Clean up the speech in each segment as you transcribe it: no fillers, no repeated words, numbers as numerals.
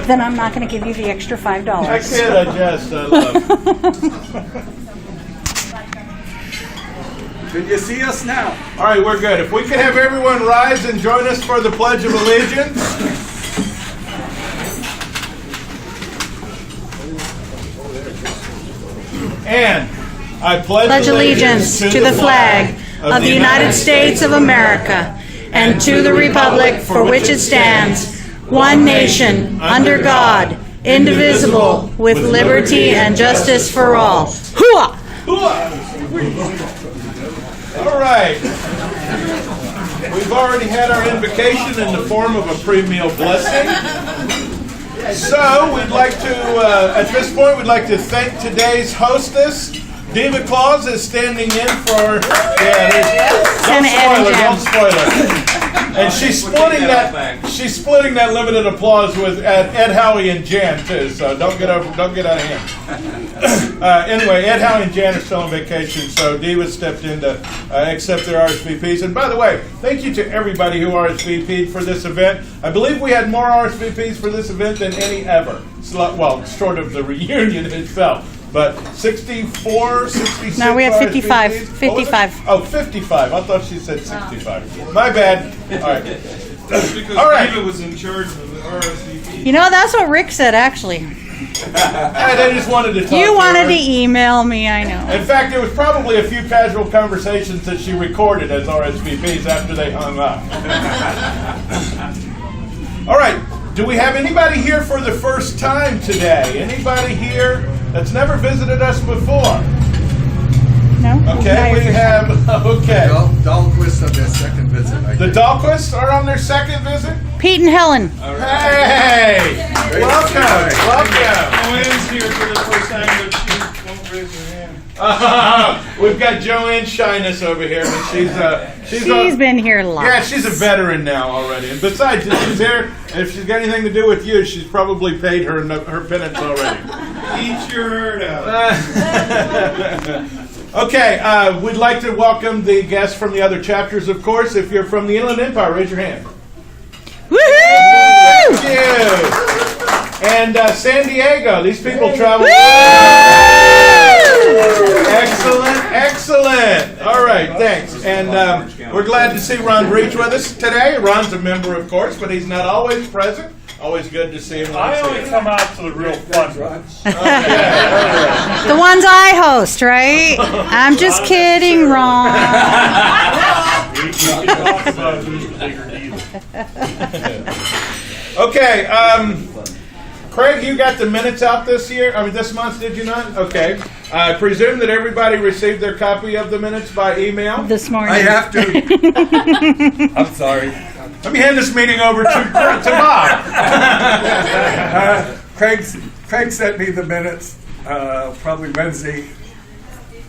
Then I'm not going to give you the extra $5. I can't adjust. I love. Can you see us now? All right, we're good. If we could have everyone rise and join us for the Pledge of Allegiance. And I Pledge allegiance to the flag of the United States of America and to the republic for which it stands, one nation, under God, indivisible, with liberty and justice for all. Hooah! All right. We've already had our invocation in the form of a pre-meal blessing. So we'd like to, at this point, we'd like to thank today's hostess. Diva Claus is standing in for, don't spoil it. And she's splitting that limited applause with Ed Howie and Jan too. So don't get out of hand. Anyway, Ed Howie and Jan are still on vacation, so Diva stepped in to accept their RSVPs. And by the way, thank you to everybody who RSVP'd for this event. I believe we had more RSVPs for this event than any ever. Well, short of the reunion itself. But 64, 66. No, we have 55. RSVPs? 55. Oh, 55. I thought she said 65. My bad. All right. That's because Diva was in charge of the RSVP. You know, that's what Rick said, actually. I just wanted to talk You wanted to to email me, I know. In fact, there was probably a few casual conversations that she recorded as RSVPs after they hung up. All right. Do we have anybody here for the first time today? Anybody here that's never visited us before? No? Okay, we have, okay. Dahlquist on their second visit. The Dahlquists are on their second visit? Pete and Helen. Hey! Welcome! Joanne's here for the first time, but she won't raise her hand. We've got Joanne Shyness over here, but She's been here a lot. yeah, she's a veteran now already. And besides, if she's here, if she's got anything to do with you, she's probably paid her penance already. Eat your heart out. Okay, we'd like to welcome the guests from the other chapters, of course. If you're from the Inland Empire, raise your hand. Woohoo! Thank you. And San Diego, these people travel. Excellent. All right, thanks. And we're glad to see Ron Breach with us today. Ron's a member, of course, but he's not always present. Always good to see him. I only come out to the real fun ones. The ones I host, right? I'm just kidding, Ron. We can talk about who's the bigger deal. Okay, Craig, you got the minutes out this month, did you not? Okay. I presume that everybody received their copy of the minutes by email. This morning. I have to. I'm sorry. Let me hand this meeting over to Bob. Craig sent me the minutes probably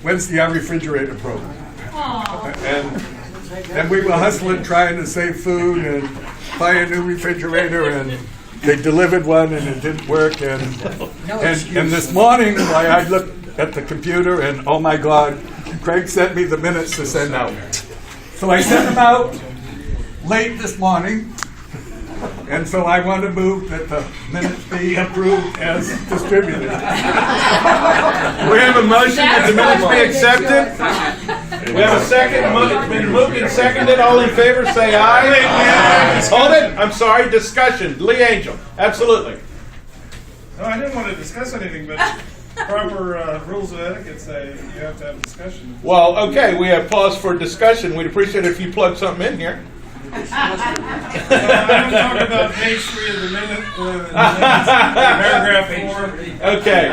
Wednesday our refrigerator broke. And we were hustling trying to save food and buy a new refrigerator, and they delivered one and it didn't work. And this morning I looked at the computer and oh my God, Craig sent me the minutes to send out. So I sent them out late this morning, and so I want to move that the minutes be approved as distributed. We have a motion that the minutes be accepted. We have a second. It's been moved and seconded. All in favor, say aye. Hold it. I'm sorry. Discussion. Lee Angel. Absolutely. No, I didn't want to discuss anything, but proper rules of etiquette say you have to have a discussion. Well, okay. We have pause for discussion. We'd appreciate it if you plug something in here. I'm talking about page 3 of the minute, paragraph 4. Okay.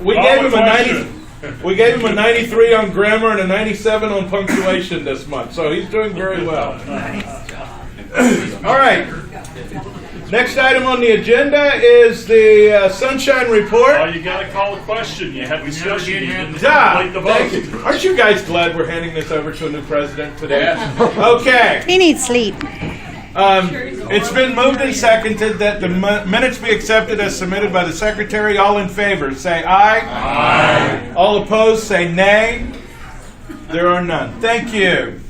We gave him a 93 on grammar and a 97 on punctuation this month, so he's doing very well. All right. Next item on the agenda is the Sunshine Report. Oh, you got to call a question. You have discussion. You didn't Yeah, complete the thank vote. you. Aren't you guys glad we're handing this over to a new president today? Okay. He needs sleep. It's been moved and seconded that the minutes be accepted as submitted by the secretary. All in favor, say aye. Aye. All opposed, say nay. There are none. Thank you.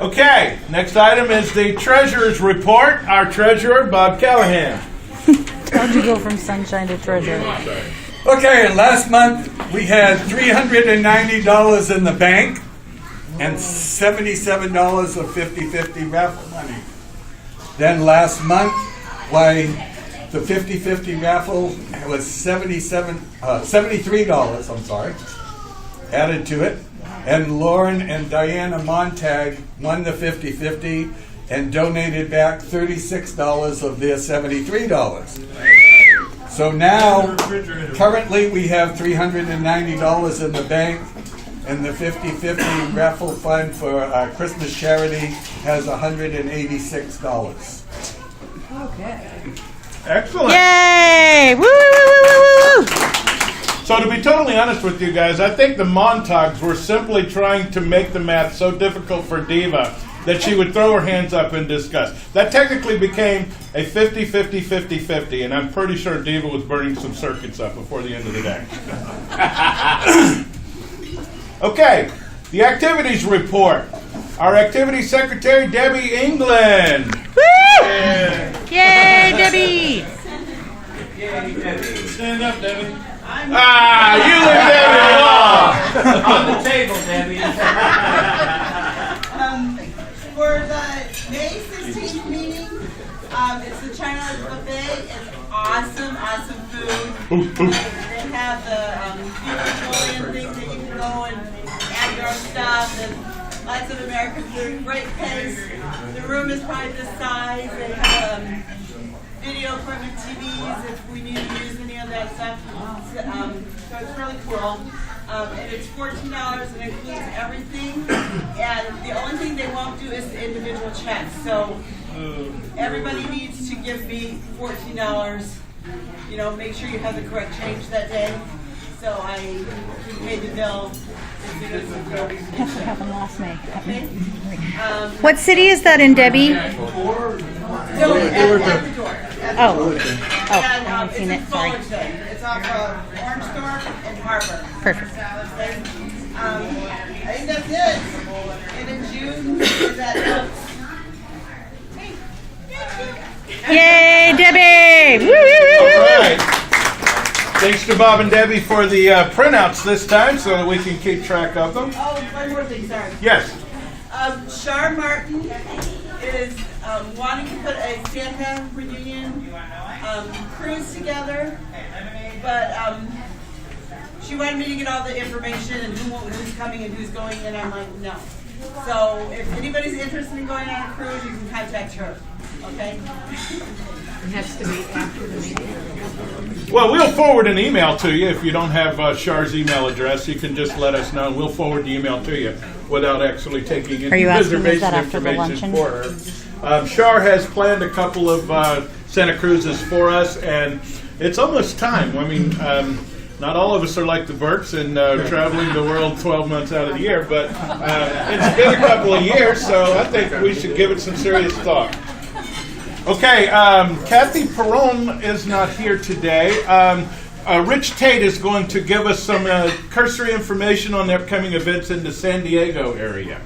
Okay, next item is the treasurer's report. Our treasurer, Bob Callahan. How'd you go from sunshine to treasure? Okay, and last month we had $390 in the bank and $77 of 50-50 raffle money. Then last month, why the 50-50 raffle was $73, I'm sorry, added to it. And Lauren and Diana Montag won the 50-50 and donated back $36 of their $73. So now, currently we have $390 in the bank, and the 50-50 raffle fund for our Christmas charity has $186. Excellent. Yay! Woo, woo, woo, woo, woo, woo. So to be totally honest with you guys, I think the Montags were simply trying to make the math so difficult for Diva that she would throw her hands up in disgust. That technically became a 50-50-50-50, and I'm pretty sure Diva was burning some circuits up before the end of the day. Okay, the activities report. Our activities secretary, Debbie England. Woo! Yay, Debbie! Stand up, Debbie. Ah, you and Debbie along. On the table, Debbie. For the May 16th meeting, it's the China Buffet. It's awesome, awesome food. They have the Victorian things that you can go and add your own stuff. And lots of American food, great pace. The room is probably this size. They have video equipment, TVs, if we need to use any of that stuff. So it's really cool. And it's $14 and includes everything. And the only thing they won't do is the individual checks. So everybody needs to give me $14. You know, make sure you have the correct change that day. So I can pay the bill as soon as the bill is That's what happened last May. okay. What city is that in, Debbie? So at the door. Oh, And, I haven't seen it's it. in Sorry. Fullerton. It's off of Orange Store and Harbor. Perfect. Okay. I think that's it. And in June is that Oaks. Yay, Debbie! Woo, woo, woo, All woo, woo. right. Thanks to Bob and Debbie for the printouts this time so that we can keep track of them. Oh, one more thing, sorry. Yes. Char Martin is wanting to put a Santa reunion cruise together, but she wanted me to get all the information and who's coming and who's going, and I'm like, no. So if anybody's interested in going on a cruise, you can contact her. Okay? Well, we'll forward an email to you if you don't have Char's email address. You can just let us know, and we'll forward the email to you without actually taking any Are you asking, is reservation that after the information luncheon? for her. Char has planned a couple of Santa Cruzes for us, and it's almost time. I mean, not all of us are like the Burks and traveling the world 12 months out of the year, but it's been a couple of years, so I think we should give it some serious thought. Okay, Kathy Perron is not here today. Rich Tate is going to give us some cursory information on the upcoming events in the San Diego area.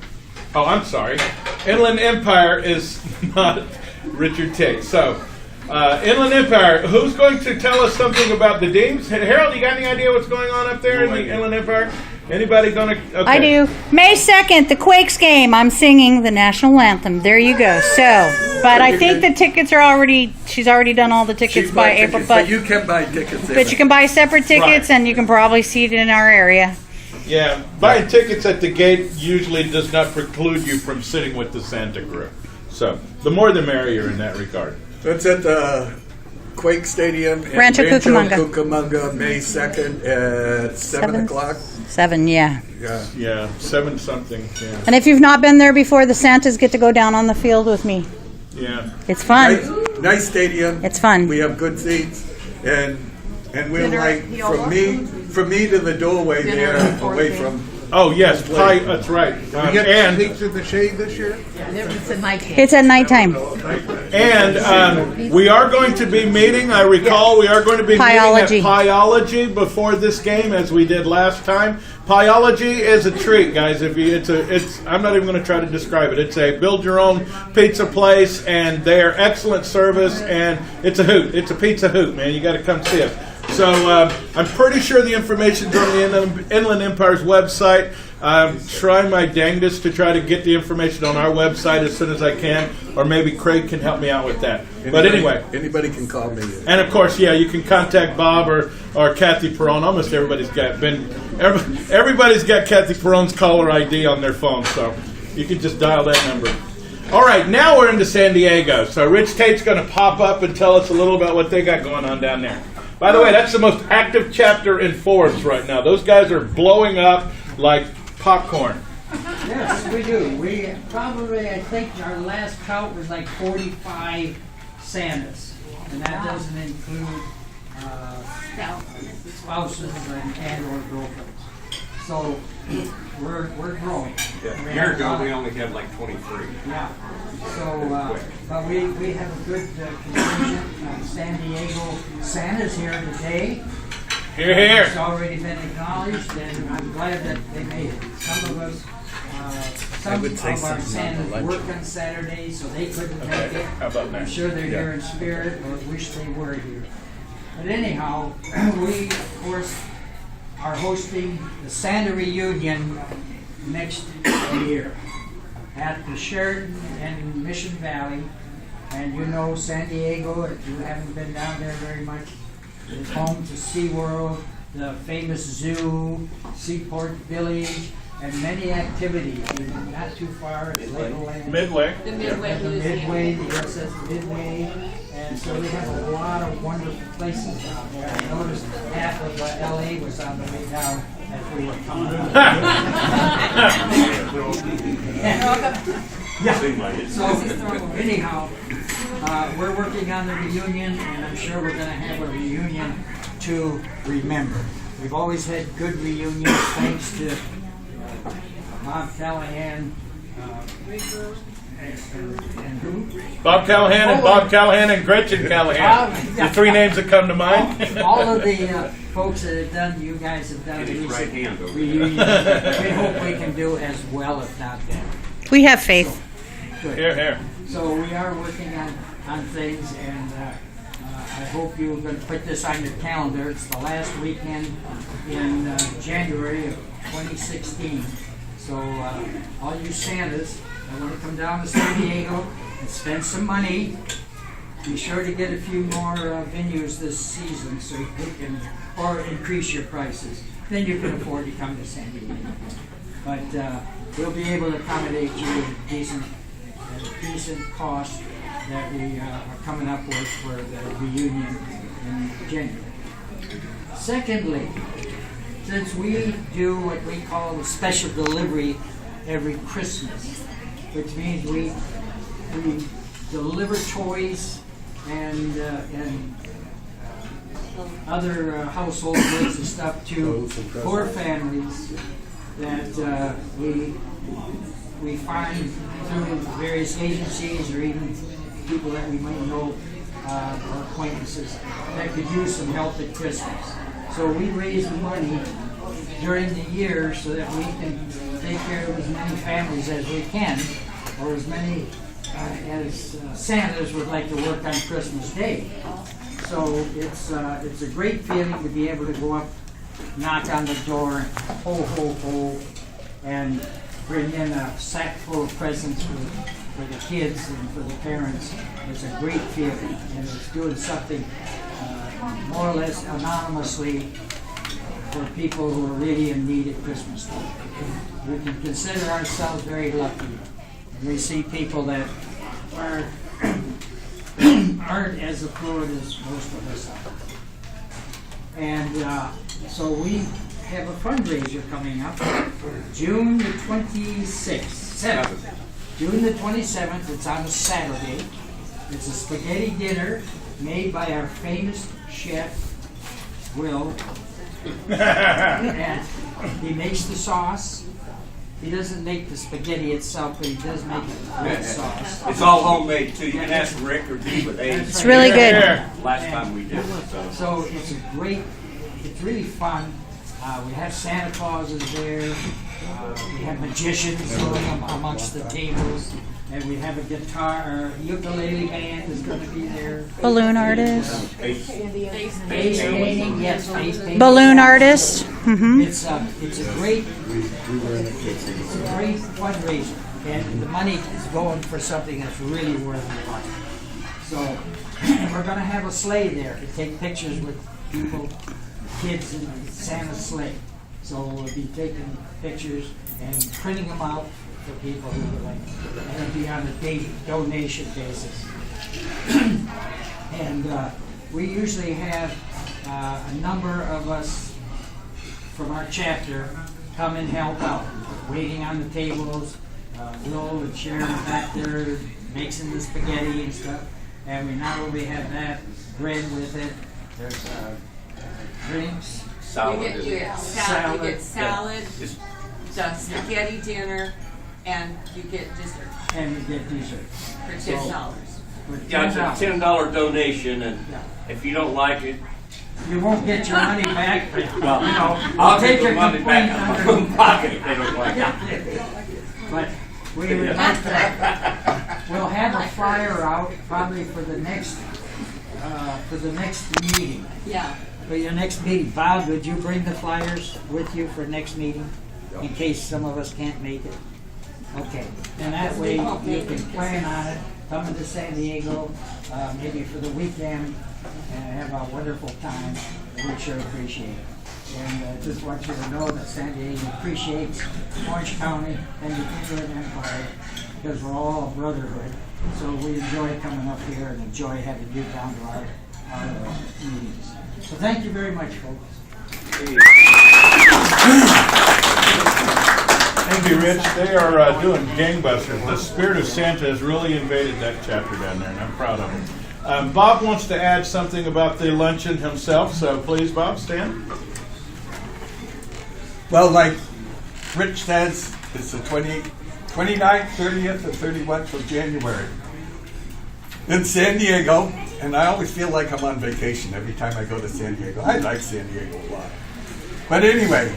Oh, I'm sorry. Inland Empire is not Richard Tate. So, Inland Empire, who's going to tell us something about the Deems? Harold, you got any idea what's going on up there in the Inland Empire? Anybody going to? Okay. I do. May 2nd, the Quakes game. I'm singing the national anthem. There you go. So, but I think the tickets are already, she's already done all the tickets She's by bought April. tickets, but you can buy tickets. But you can buy separate tickets, Right. and you can probably see it in our area. Yeah, buying tickets at the gate usually does not preclude you from sitting with the Santa crew. So, the more the merrier in that regard. That's at the Quake Stadium in Rancho Cucamonga. Cucamonga, May 2nd at 7 o'clock. 7, yeah. Yeah. Yeah, 7 something. Yeah, And if you've not been there before, the Santas get to go down on the field with me. yeah. It's fun. Nice stadium. It's fun. We have good seats, and we're like from me to the doorway there, away from. Oh yes, pie. That's right. And Pizza in the Shade this year? It's at nighttime. And we are going to be meeting, I recall, we are going to be meeting at Pyology before this game, as we did last time. Pyology is a treat, guys. I'm not even going to try to describe it. It's a build-your-own pizza place, and they're excellent service, and it's a hoot. It's a pizza hoot, man. You got to come see it. So I'm pretty sure the information's on the Inland Empire's website. I'm trying my dangest to try to get the information on our website as soon as I can, or maybe Craig can help me out with that. But anyway. Anybody can call me. And of course, yeah, you can contact Bob or Kathy Perron. Almost everybody's got Kathy Perron's caller ID on their phone, so you can just dial that number. All right, now we're into San Diego. So Rich Tate's going to pop up and tell us a little about what they got going on down there. By the way, that's the most active chapter in Forbes right now. Those guys are blowing up like popcorn. Yes, we do. We probably, I think our last count was like 45 Santas. And that doesn't include spouses and or girlfriends. So we're growing. Yeah. A year ago, we only had like 23. Yeah. So, but we have a good contingent. San Diego Santa's here today. Here, here. It's already been acknowledged, and I'm glad that they made it. Some of us, some of our Santas work on Saturday, so they couldn't make it. How about that? I'm sure they're here in spirit, or wish they were here. But anyhow, we, of course, are hosting the Santa reunion next year at the Sheraton in Mission Valley. And you know San Diego, if you haven't been down there very much, it's home to SeaWorld, the famous zoo, Seaport Village, and many activities. Even not too far, it's Legoland. Midway. The Midway The Museum. Midway, the USS Midway. And so we have a lot of wonderful places down there. I noticed half of LA was on the way down as we were coming up. Yeah. So anyhow, we're working on the reunion, and I'm sure we're going to have a reunion to remember. We've always had good reunions thanks to Bob Callahan. And who? Bob Callahan and Bob Callahan and Gretchen Callahan. The three names that come to mind. All of the folks that have done, you guys have done His right hand over reunions. We hope we can do as well, if not better. We have faith. Good. Here, here. So we are working on things, and I hope you're going to put this on your calendar. It's the last weekend in January of 2016. So all you Santas that want to come down to San Diego and spend some money, be sure to get a few more venues this season so you can, or increase your prices. Then you can afford to come to San Diego. But we'll be able to accommodate you at a decent cost that we are coming up with for the reunion in January. Secondly, since we do what we call a special delivery every Christmas, which means we deliver toys and other household goods and stuff to poor families that we find through various agencies or even people that we might know or acquaintances that could use some help at Christmas. So we raise money during the year so that we can take care of as many families as we can, or as many as Santas would like to work on Christmas Day. So it's a great feeling to be able to go up, knock on the door, ho, ho, ho, and bring in a sack full of presents for the kids and for the parents. It's a great feeling, and it's doing something more or less anonymously for people who are really in need at Christmas time. We can consider ourselves very lucky. We see people that aren't as affluent as most of us are. And so we have a fundraiser coming up June the 27th. June the 27th, it's on a Saturday. It's a spaghetti dinner made by our famous chef, Will. And he makes the sauce, He doesn't make the spaghetti itself, but he does make red sauce. It's all homemade too. You can ask Rick or Dee with eggs. It's really good. Last time we did it. So it's really fun. We have Santa Clauses there. We have magicians going amongst the tables. And we have a guitar, ukulele band is going to be there. Balloon artist. Face painting, yes, face painting. Balloon artist. Mm-hmm. It's a great fundraiser, and the money is going for something that's really worth the money. So we're going to have a sleigh there to take pictures with people, kids in Santa's sleigh. So we'll be taking pictures and printing them out for people who would like, and it'll be on a donation basis. And we usually have a number of us from our chapter come and help out, waiting on the tables. Will and Sharon back there mixing the spaghetti and stuff. And we not only have that, bread with it, there's drinks. Salad. You get salad, the spaghetti dinner, and you get dessert And we get dessert. for $10. Yeah, it's a $10 donation, and if you don't like it, You won't get your money back, but well, you know, I'll take take your the money back complaint out of under. my own pocket if they don't like it. But we would like to, we'll have a flyer out probably for the next meeting. Yeah. For your next meeting, Bob, would you bring the flyers with you for next meeting in case some of us can't make it? Okay, and that way you can plan on it, come into San Diego, maybe for the weekend, and have a wonderful time. We sure appreciate it. And just want you to know that San Diego appreciates Orange County and the Inland Empire because we're all a brotherhood. So we enjoy coming up here and enjoy having you down to our meetings. So thank you very much, folks. Thank you, Rich. They are doing gangbusters. The spirit of Santa has really invaded that chapter down there, and I'm proud of him. Bob wants to add something about the luncheon himself, so please, Bob, stand. Well, like Rich says, it's the 29th, 30th, and 31st of January in San Diego, and I always feel like I'm on vacation every time I go to San Diego. I like San Diego a lot. But anyway,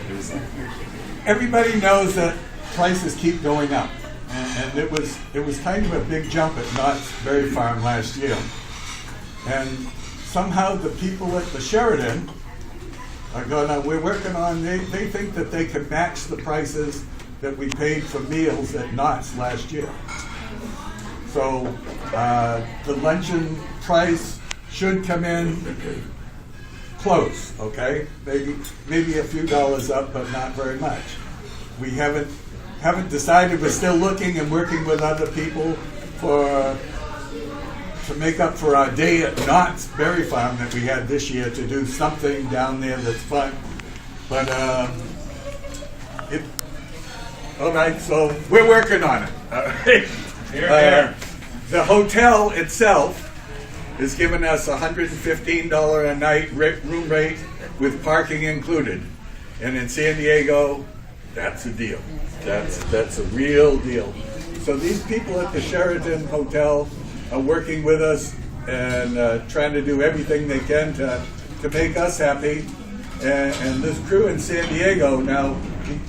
everybody knows that prices keep going up, and it was kind of a big jump at Knott's Berry Farm last year. And somehow the people at the Sheridan we're working on, they think that they can match the prices that we paid for meals at Knott's last year. So the luncheon price should come in close, okay? Maybe a few dollars up, but not very much. We haven't decided. We're still looking and working with other people to make up for our day at Knott's Berry Farm that we had this year, to do something down there that's fun. But all right, so we're working on it. The hotel itself is giving us $115 a night room rate with parking included, and in San Diego, that's a deal. That's a real deal. So these people at the Sheraton Hotel are working with us and trying to do everything they can to make us happy. And this crew in San Diego, now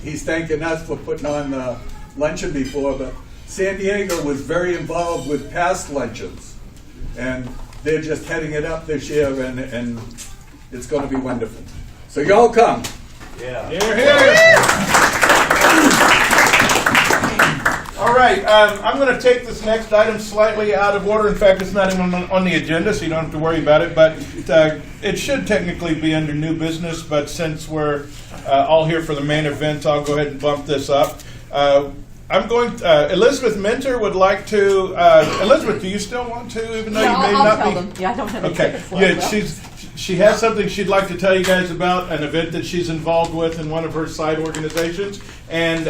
he's thanking us for putting on the luncheon before, but San Diego was very involved with past luncheons. And they're just heading it up this year, and it's going to be wonderful. So y'all come. Yeah. Here. All right, I'm going to take this next item slightly out of order. In fact, it's not even on the agenda, so you don't have to worry about it. But it should technically be under new business. But since we're all here for the main event, I'll go ahead and bump this up. I'm going. Elizabeth Minter would like to. Elizabeth, do you still want to, even though you may not be? Them. Yeah, I don't have any Okay. tickets left, Yeah, though. she has something she'd like to tell you guys about, an event that she's involved with in one of her side organizations. And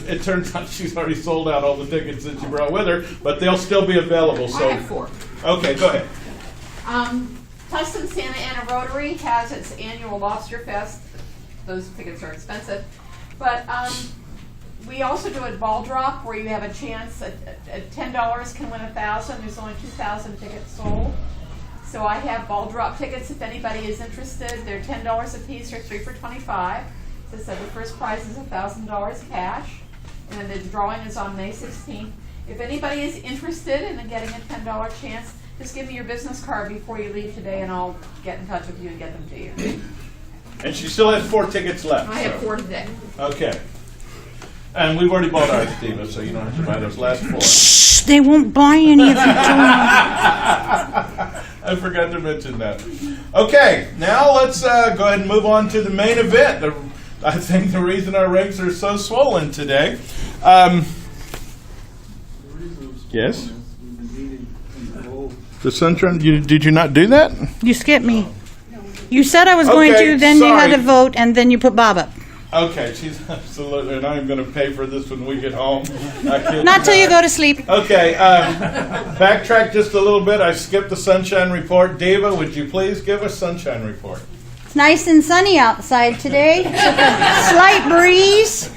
it turns out she's already sold out all the tickets that she brought with her, but they'll still be available. So I have 4. Okay, go ahead. Tustin Santa Ana Rotary has its annual Lobster Fest. Those tickets are expensive. But we also do a ball drop where you have a chance at $10 can win 1,000. There's only 2,000 tickets sold. So I have ball drop tickets if anybody is interested. They're $10 a piece or 3 for $25. So the first prize is $1,000 cash. And then the drawing is on May 16th. If anybody is interested in getting a $10 chance, just give me your business card before you leave today and I'll get in touch with you and get them to you. And she still has 4 tickets left. I have 4 today. Okay. And we've already bought ours, Diva, so you don't have to buy those last 4. Shh, they won't buy any of it. I forgot to mention that. Okay, now let's go ahead and move on to the main event. I think the reason our ranks are so swollen today. Yes? The sunshine, did you not do that? You skipped me. You said I was going Okay, to, then you had sorry. to vote, and then you put Bob up. Okay, she's absolutely, and I'm going to pay for this when we get home. Not till you go to sleep. Okay, backtrack just a little bit. I skipped the sunshine report. Diva, would you please give us sunshine report? It's nice and sunny outside today. With a slight breeze.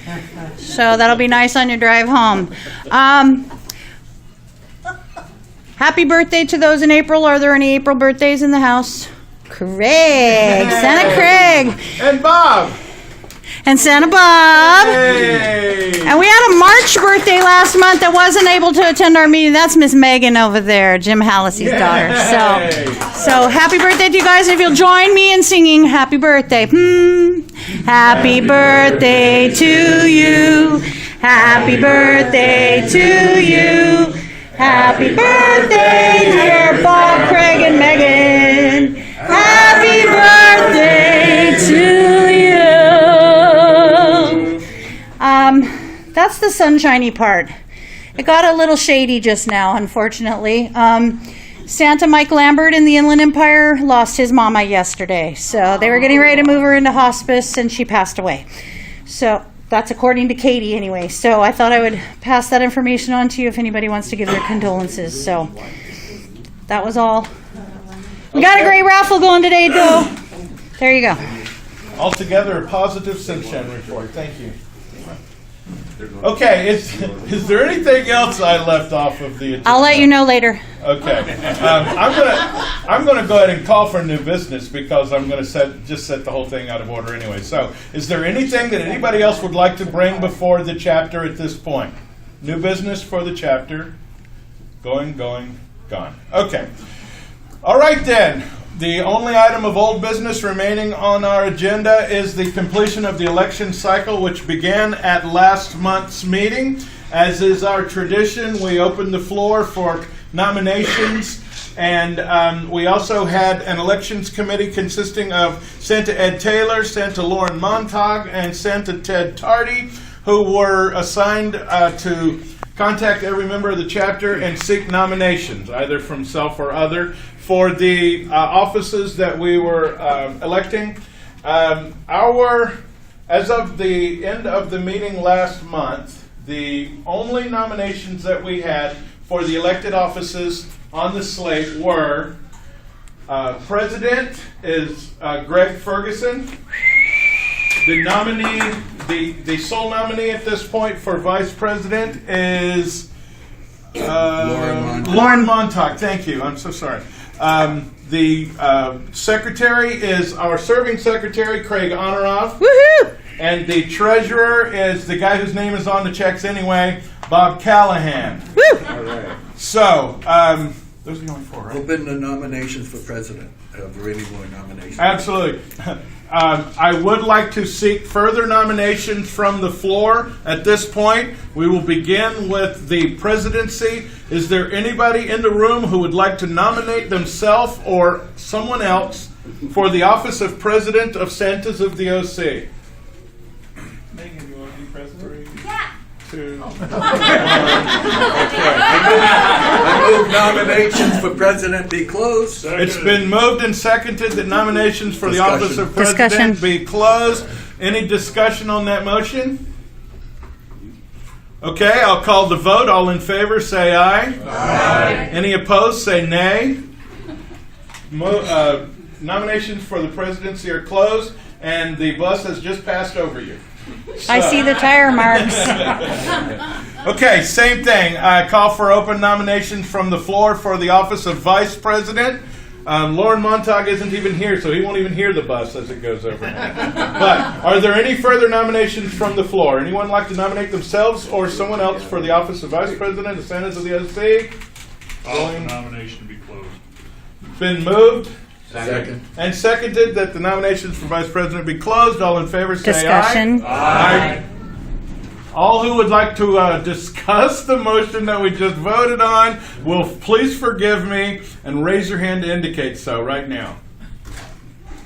So that'll be nice on your drive home. Happy birthday to those in April. Are there any April birthdays in the house? Craig. Santa Craig. And Bob. And Santa Bob. Hey. And we had a March birthday last month that wasn't able to attend our meeting. That's Miss Megan over there, Jim Hallisey's daughter. So happy birthday to you guys. If you'll join me in singing happy birthday. Happy birthday to you. Happy birthday to you. Happy birthday, dear Bob, Craig, and Megan. Happy birthday to you. That's the sunshiny part. It got a little shady just now, unfortunately. Santa Mike Lambert in the Inland Empire lost his mama yesterday. So they were getting ready to move her into hospice, and she passed away. So that's according to Katie anyway. So I thought I would pass that information on to you if anybody wants to give their condolences. So that was all. We got a great raffle going today, though. There you go. Altogether, a positive sunshine report. Thank you. Okay, is there anything else I left off of the agenda? I'll let you know later. Okay, I'm gonna go ahead and call for new business because I'm gonna set the whole thing out of order anyway. So, is there anything that anybody else would like to bring before the chapter at this point? New business for the chapter. Going, gone. Okay. All right then. The only item of old business remaining on our agenda is the completion of the election cycle, which began at last month's meeting. As is our tradition, we opened the floor for nominations, and we also had an elections committee consisting of Santa Ed Taylor, Santa Lauren Montag, and Santa Ted Tardy, who were assigned to contact every member of the chapter and seek nominations, either from self or other, for the offices that we were electing. As of the end of the meeting last month, the only nominations that we had for the elected offices on the slate were President is Greg Ferguson. The nominee, the sole nominee at this point for Vice President is Lauren Montag. Thank you. I'm so sorry. The secretary is our serving secretary, Craig Honorov. Woohoo! And the treasurer is the guy whose name is on the checks anyway, Bob Callahan. Woo! All right. So, those are the only 4, right? Open the nominations for president. Are there any more nominations? Absolutely. I would like to seek further nominations from the floor at this point. We will begin with the presidency. Is there anybody in the room who would like to nominate themselves or someone else for the office of President of Santas of the OC? Megan, you want to be president? Yeah. 2. I move nominations for president be closed. It's been moved and seconded that nominations for the office of President be closed. Any discussion on that motion? Okay, I'll call the vote. All in favor, say aye. Aye. Any opposed, say nay. Nominations for the presidency are closed, and the bus has just passed over you. I see the tire marks. Okay, same thing. I call for open nominations from the floor for the office of Vice President. Lauren Montag isn't even here, so he won't even hear the bus as it goes over. But are there any further nominations from the floor? Anyone like to nominate themselves or someone else for the office of Vice President, the Senate of the OC? The nomination to be closed. Been moved Second. and seconded that the nominations for Vice President be closed. All in favor say Discussion. Aye. All who would like to discuss the motion that we just voted on will please forgive me and raise your hand to indicate so right now.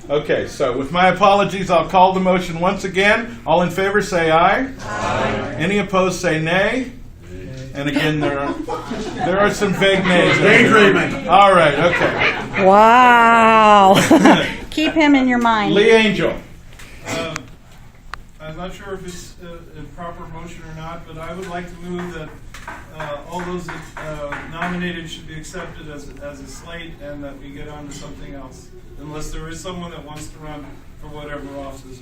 Okay, so with my apologies, I'll call the motion once again. All in favor say aye. Aye. Any opposed say nay. And again, there are some vague nays. Daydreaming. All right, okay. Wow. Keep him in your mind. Lee Angel. I'm not sure if it's a proper motion or not, but I would like to move that all those nominated should be accepted as a slate, and that we get on to something else, unless there is someone that wants to run for whatever office.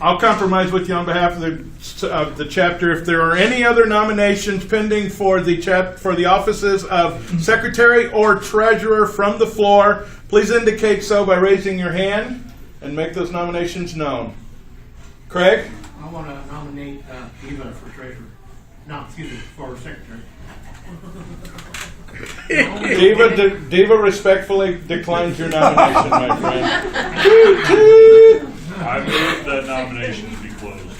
I'll compromise with you on behalf of the chapter. If there are any other nominations pending for the offices of Secretary or Treasurer from the floor, please indicate so by raising your hand and make those nominations known. Craig? I want to nominate Eva for treasurer. No, excuse me, for secretary. Diva respectfully declines your nomination, my friend. I move that nominations be closed.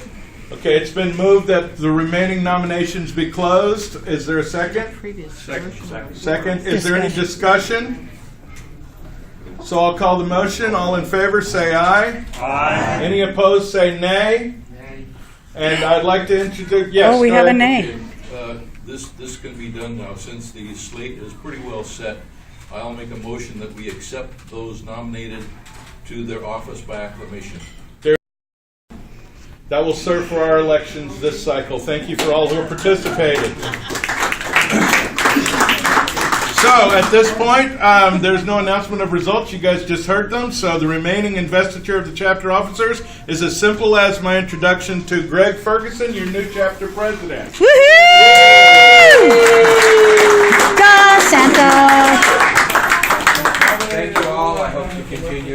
Okay, it's been moved that the remaining nominations be closed. Is there a second? Second. Is there any discussion? So I'll call the motion. All in favor say aye. Aye. Any opposed say nay. And I'd like to introduce, yes. Oh, we have a go ahead. nay. This can be done now, since the slate is pretty well set. I'll make a motion that we accept those nominated to their office by acclamation. That will serve for our elections this cycle. Thank you for all who have participated. So at this point, there's no announcement of results. You guys just heard them. So the remaining investiture of the chapter officers is as simple as my introduction to Greg Ferguson, your new chapter president. Woohoo! Go, Santa! Thank you all. I hope you continue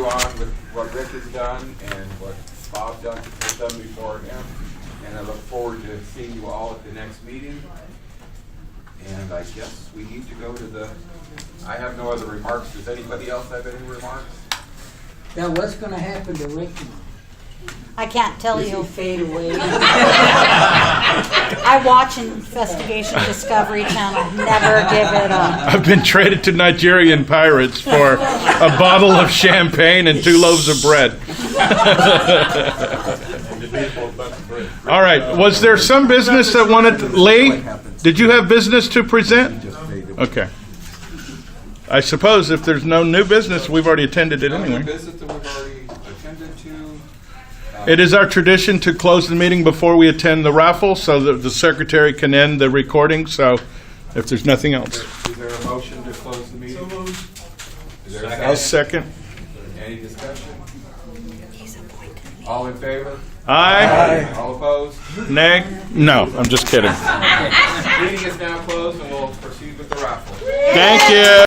on with what Rick has done and what Bob has done before him. And I look forward to seeing you all at the next meeting. And I guess we need to go to I have no other remarks. Does anybody else have any remarks? Now, what's going to happen to Rick? I can't tell Does you. he fade away? I watch Investigation Discovery Channel. Never give it up. I've been traded to Nigerian pirates for a bottle of champagne and 2 loaves of bread. All right. Was there some business that wanted Lee? Did you have business to present? Okay. I suppose if there's no new business, we've already attended it anyway. Business that we've already attended to. It is our tradition to close the meeting before we attend the raffle so that the secretary can end the recording. So if there's nothing else. Is there a motion to close the meeting? So moved. Is there a I'll second. Any discussion? All in favor? Aye. All opposed? Nay? No, I'm just kidding. Meeting is now closed, and we'll proceed with the raffle. Thank you.